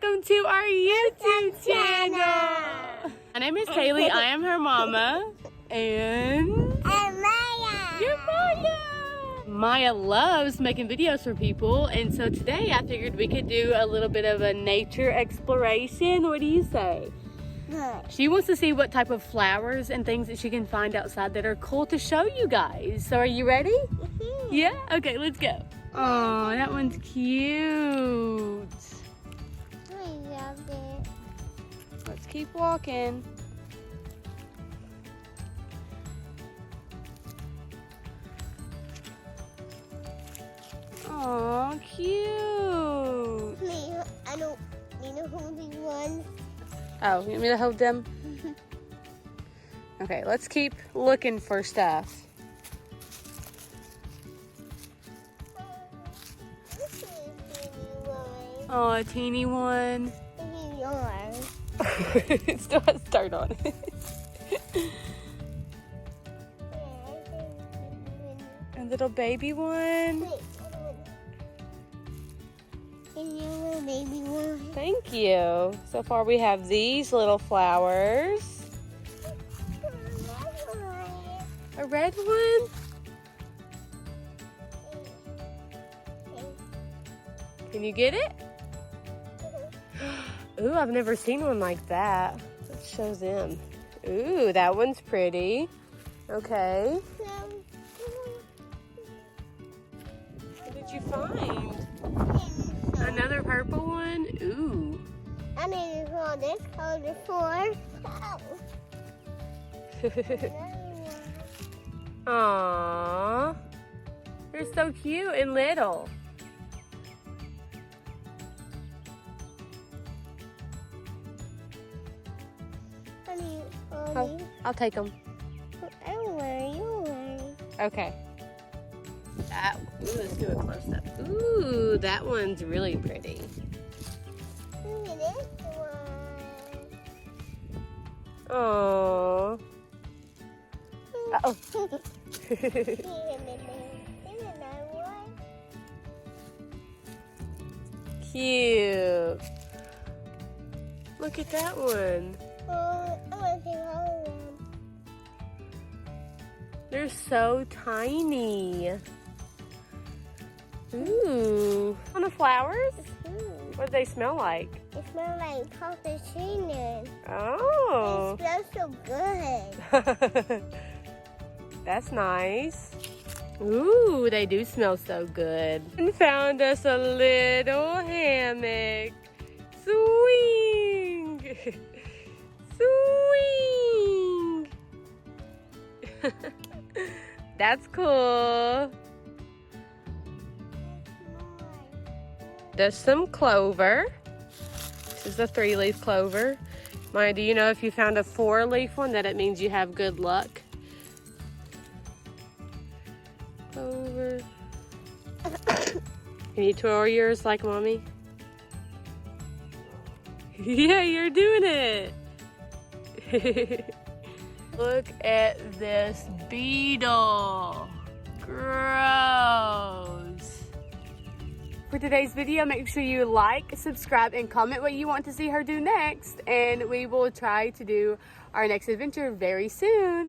welcome to our YouTube channel. My name is Kaylee. I am her mama. And Maya. you're Maya. Maya loves making videos for people. And so today I figured we could do a little bit of a nature exploration. What do you say? Good. She wants to see what type of flowers and things that she can find outside that are cool to show you guys. So are you ready? Yeah? Okay, let's go. Oh, that one's cute. I love it. Let's keep walking. Oh, cute. I don't need a holding one. Oh, you want me to hold them? Okay, let's keep looking for stuff. This is a teeny one. Oh, a teeny one. This is yours. It still has dirt on it. A little baby one. Wait, and your little baby one. Thank you. So far we have these little flowers. A red one. Can you get it? Ooh, I've never seen one like that. Let's show them. Ooh, that one's pretty. Okay. What did you find? Another purple one? Ooh. I need to call this color for. Aww. They're so cute and little. I'll take them. I don't worry, you worry. Okay. Ooh, let's do a close up. Ooh, that one's really pretty. Look at this one. Aww. Uh-oh. Here's another one. Cute. Look at that one. I want to see all of them. They're so tiny. Ooh. On the flowers? What do they smell like? It smells like cappuccino. Oh. It smells so good. That's nice. Ooh, they do smell so good. And found us a little hammock. Swing! Swing! That's cool. There's some clover. This is a 3-leaf clover. Maya, do you know if you found a 4-leaf one that it means you have good luck? Clover. Can you twirl yours like mommy? Yeah, you're doing it. Look at this beetle. Gross. For today's video, make sure you like, subscribe, and comment what you want to see her do next. And we will try to do our next adventure very soon.